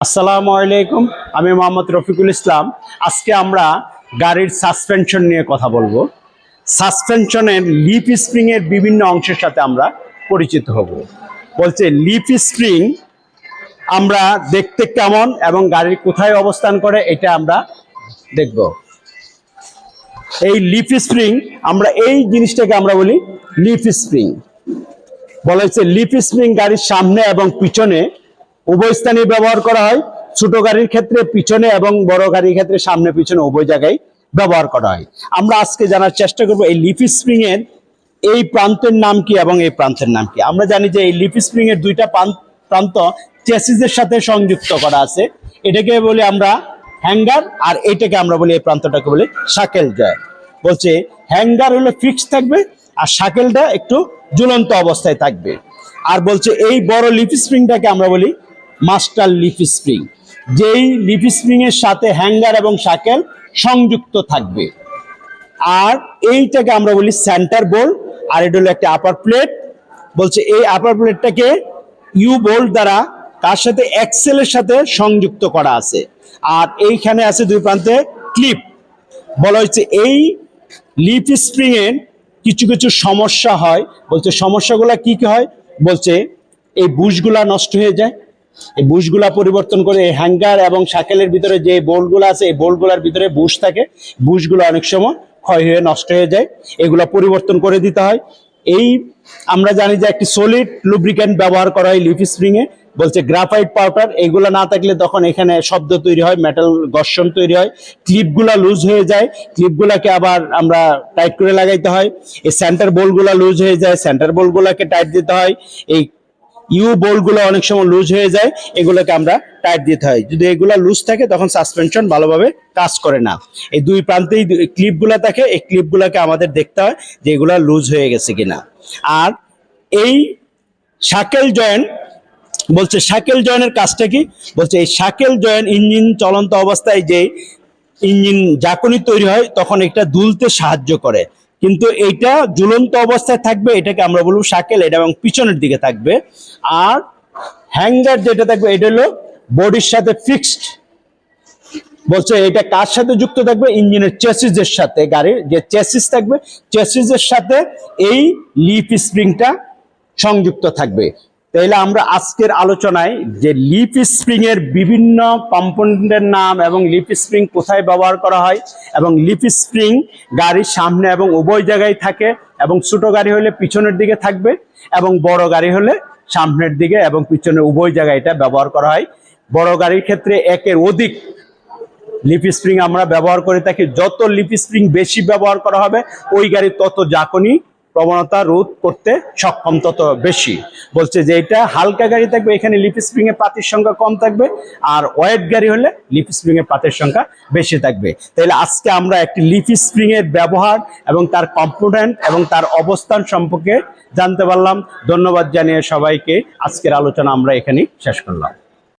আসসালামু আলাইকুম, আমি মোহাম্মদ রফিকুল ইসলাম। আজকে আমরা গাড়ির সাসপেনশন নিয়ে কথা বলবো। সাসপেনশনের লিফ স্প্রিং এর বিভিন্ন অংশের সাথে আমরা পরিচিত হব। বলছে লিফ স্প্রিং আমরা দেখতে কেমন এবং গাড়ির কোথায় অবস্থান করে এটা আমরা দেখব। এই লিফ স্প্রিং আমরা এই জিনিসটাকে আমরা বলি লিফ স্প্রিং। বলা হচ্ছে লিফ স্প্রিং গাড়ির সামনে এবং পিছনে উভয় স্থানে ব্যবহার করা হয়। ছোট গাড়ির ক্ষেত্রে পিছনে এবং বড় গাড়ির ক্ষেত্রে সামনে পিছনে উভয় জায়গায় ব্যবহার করা হয়। আমরা আজকে জানার চেষ্টা করব এই লিফ স্প্রিং এর এই প্রান্তের নাম কি এবং এই প্রান্তের নাম কি। আমরা জানি যে এই লিফ স্প্রিং এর দুইটা প্রান্ত চেসিসের সাথে সংযুক্ত করা আছে। এটাকে বলি আমরা হ্যাঙ্গার, আর এটাকে আমরা বলি এই প্রান্তটাকে বলি শাকেল জয়েন্ট। বলছে হ্যাঙ্গার হলে ফিক্স থাকবে আর শাকেলটা একটু ঝুলন্ত অবস্থায় থাকবে। আর বলছে এই বড় লিফ স্প্রিংটাকে আমরা বলি মাস্টার লিফ স্প্রিং, যেই লিফ স্প্রিং এর সাথে হ্যাঙ্গার এবং শাকেল সংযুক্ত থাকবে। আর এইটাকে আমরা বলি সেন্টার বোল্ট, আর এটা হলো একটা আপার প্লেট। বলছে এই আপার প্লেটটাকে ইউ বোল্ট দ্বারা তার সাথে এক্সেলের সাথে সংযুক্ত করা আছে। আর এইখানে আছে দুই প্রান্তে ক্লিপ। বলা হচ্ছে এই লিফ স্প্রিং এর কিছু কিছু সমস্যা হয়। বলছে সমস্যাগুলো কি কি হয়। বলছে এই বুশগুলা নষ্ট হয়ে যায়, এই বুশগুলা পরিবর্তন করে এই হ্যাঙ্গার এবং শাকেলের ভিতরে যে বোল্টগুলো আছে এই বোল্টগুলোর ভিতরে বুশ থাকে, বুশগুলো অনেক সময় ক্ষয় হয়ে নষ্ট হয়ে যায়, এগুলা পরিবর্তন করে দিতে হয়। এই আমরা জানি যে একটি সলিড লুব্রিক্যান্ট ব্যবহার করা হয় লিফ স্প্রিং এ। বলছে গ্রাফাইট পাউডার, এইগুলো না থাকলে তখন এখানে শব্দ তৈরি হয়, মেটাল ঘর্ষণ তৈরি হয়, ক্লিপগুলা লুজ হয়ে যায়, ক্লিপগুলাকে আবার আমরা টাইট করে লাগাইতে হয়। এই সেন্টার বোল্টগুলা লুজ হয়ে যায়, সেন্টার বোল্টগুলাকে টাইট দিতে হয়। এই ইউ বোল্টগুলো অনেক সময় লুজ হয়ে যায়, এগুলোকে আমরা টাইট দিতে হয়। যদি এগুলা লুজ থাকে তখন সাসপেনশন ভালোভাবে কাজ করে না। এই দুই প্রান্তেই ক্লিপগুলা থাকে, এই ক্লিপগুলাকে আমাদের দেখতে হয় যে এগুলা লুজ হয়ে গেছে কিনা। আর এই শাকেল জয়েন্ট, বলছে শাকেল জয়েন্টের কাজটা কি। বলছে এই শাকেল জয়েন্ট ইঞ্জিন চলন্ত অবস্থায় যে ইঞ্জিন ঝাঁকুনি তৈরি হয় তখন এটা দুলতে সাহায্য করে, কিন্তু এইটা ঝুলন্ত অবস্থায় থাকবে, এটাকে আমরা বলবো শাকেল, এটা এবং পিছনের দিকে থাকবে। আর হ্যাঙ্গার যেটা থাকবে এটা হলো বডির সাথে ফিক্সড। বলছে এটা কার সাথে যুক্ত থাকবে, ইঞ্জিনের চেসিসের সাথে। গাড়ির যে চেসিস থাকবে চেসিসের সাথে এই লিফ স্প্রিংটা সংযুক্ত থাকবে। তাহলে আমরা আজকের আলোচনায় যে লিফ স্প্রিং এর বিভিন্ন কম্পোনেন্টের নাম এবং লিফ স্প্রিং কোথায় ব্যবহার করা হয় এবং লিফ স্প্রিং গাড়ির সামনে এবং উভয় জায়গায় থাকে, এবং ছোট গাড়ি হলে পিছনের দিকে থাকবে এবং বড় গাড়ি হলে সামনের দিকে এবং পিছনে উভয় জায়গায় এটা ব্যবহার করা হয়। বড় গাড়ির ক্ষেত্রে একের অধিক লিফ স্প্রিং আমরা ব্যবহার করে থাকি। যত লিফ স্প্রিং বেশি ব্যবহার করা হবে ওই গাড়ি তত ঝাঁকুনি প্রবণতা রোধ করতে সক্ষম তত বেশি। বলছে যে এটা হালকা গাড়ি থাকবে এখানে লিফ স্প্রিং এর পাতির সংখ্যা কম থাকবে, আর ওয়েট গাড়ি হলে লিফ স্প্রিং এর পাতের সংখ্যা বেশি থাকবে। তাহলে আজকে আমরা একটি লিফ স্প্রিং এর ব্যবহার এবং তার কম্পোনেন্ট এবং তার অবস্থান সম্পর্কে জানতে পারলাম। ধন্যবাদ জানিয়ে সবাইকে আজকের আলোচনা আমরা এখানেই শেষ করলাম।